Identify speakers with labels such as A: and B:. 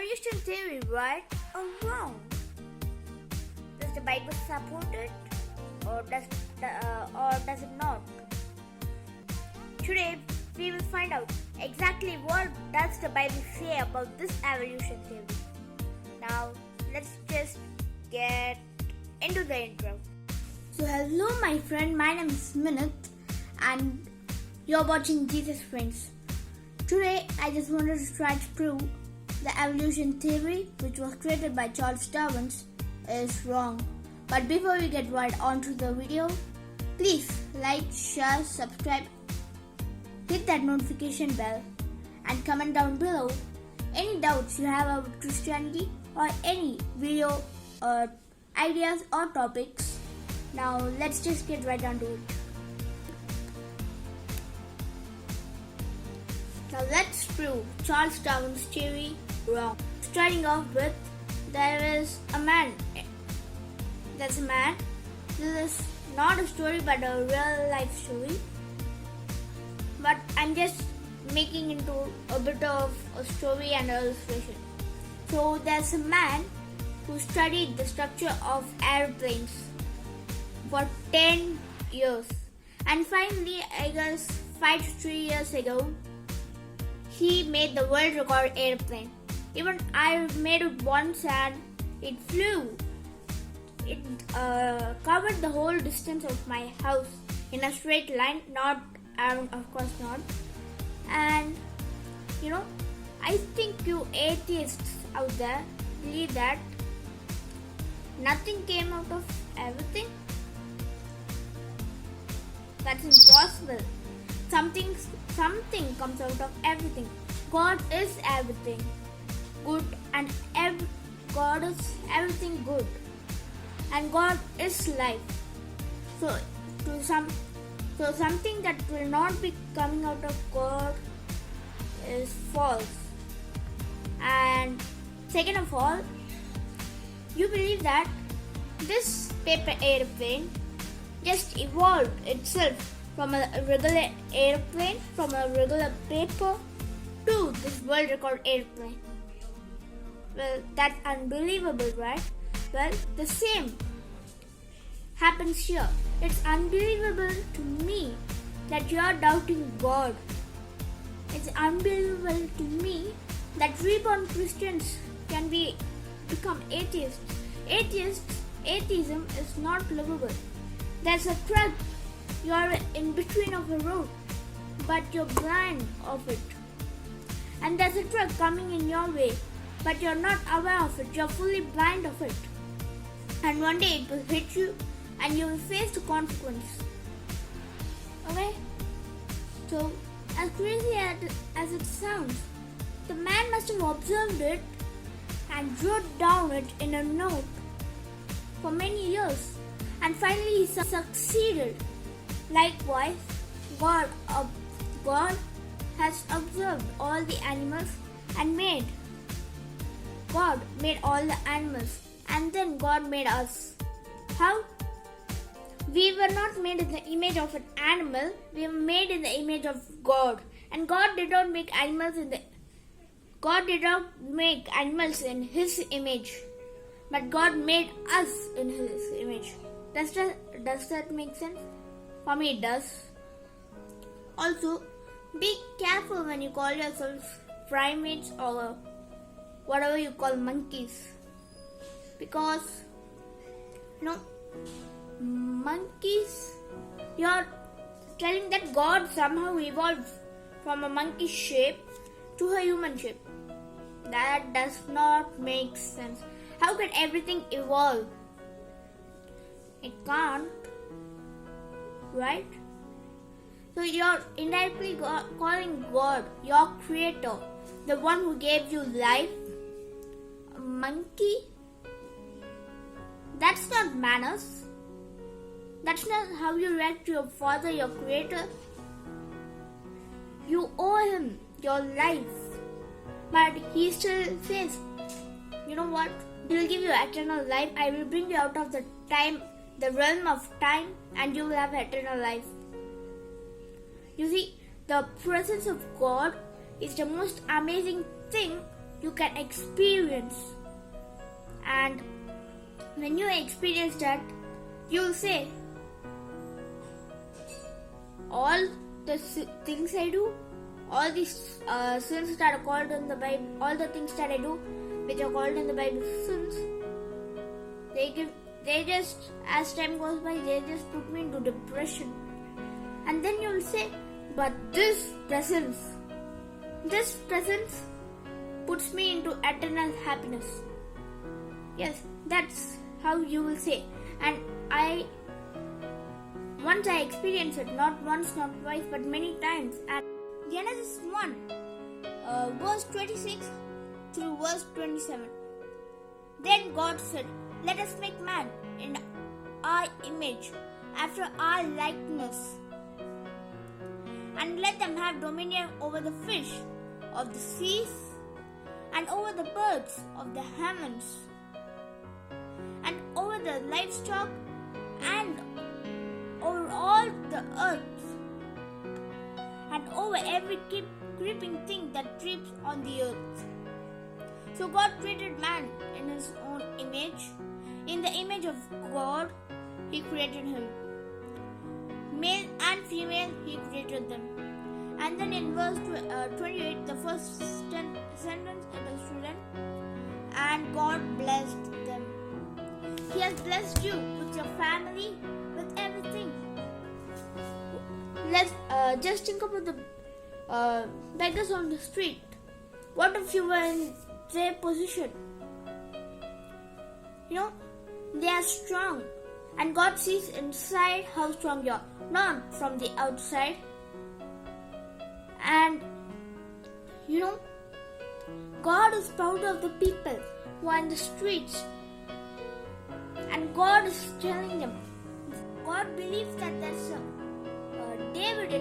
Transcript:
A: evolution theory right or wrong? Does the Bible support it or does it not? Today we will find out exactly what does the Bible say about this evolution theory. Now let's just get into the intro. So hello my friend, my name is Minit and you're watching Jesus Friends. Today I just wanted to try to prove the evolution theory, which was created by Charles Darwin, is wrong. But before we get right onto the video, please like, share, subscribe, hit that notification bell and comment down below any doubts you have about Christianity or any video ideas or topics. Now let's just get right onto it. Now let's prove Charles Darwin's theory wrong. Starting off with, there is a man. That's a man. This is not a story but a real life story. But I'm just making into a bit of a story and an illustration. So there's a man who studied the structure of airplanes for 10 years. And finally, I guess 5 to 3 years ago, he made the world record airplane. Even I made it once and it flew. It covered the whole distance of my house in a straight line, not around, of course not. And I think you atheists out there believe that nothing came out of everything. That's impossible. Something comes out of everything. God is everything good and God is everything good. And God is life. So something that will not be coming out of God is false. And second of all, you believe that this paper airplane just evolved itself from a regular airplane, from a regular paper to this world record airplane. Well, that's unbelievable, right? Well, the same happens here. It's unbelievable to me that you are doubting God. It's unbelievable to me that reborn Christians can become atheists. Atheism is not livable. There's a truck. You are in between of a road, but you're blind of it. And there's a truck coming in your way, but you're not aware of it. You're fully blind of it. And one day it will hit you and you will face the consequence. Okay? So, as crazy as it sounds, the man must have observed it and wrote down it in a note for many years. And finally he succeeded. Likewise, God has observed all the animals and God made all the animals, and then God made us. How? We were not made in the image of an animal, we were made in the image of God. And God did not make animals in His image, but God made us in His image. Does that make sense? For me it does. Also, be careful when you call yourselves primates or whatever you call monkeys. Because, monkeys, you're telling that God somehow evolved from a monkey shape to a human shape. That does not make sense. How can everything evolve? It can't. Right? So you're indirectly calling God, your creator, the one who gave you life, a monkey? That's not manners. That's not how you react to your father, your creator. You owe him your life. But he still says, you know what? I will give you eternal life. I will bring you out of the realm of time, and you will have eternal life. You see, the presence of God is the most amazing thing you can experience. And when you experience that, you will say, all the things I do, all these sins that are called in the Bible, all the things that I do which are called in the Bible sins, they just, as time goes by, they just put me into depression. And then you will say, but this presence puts me into eternal happiness. Yes, that's how you will say. And once I experienced it, not once, not twice, but many times. And Genesis 1, verse 26 through verse 27. Then God said, let us make man in our image, after our likeness, and let them have dominion over the fish of the seas, and over the birds of the heavens, and over the livestock, and over all the earth, and over every creeping thing that creeps on the earth. So God created man in his own image. In the image of God, he created him. Male and female, he created them. And then in verse 28, the first sentence it is written, and God blessed them. He has blessed you with your family, with everything. Let's just think about the beggars on the street. What if you were in their position? They are strong, and God sees inside how strong you are, not from the outside. And God is proud of the people who are in the streets, and God is telling them. God believes that there's David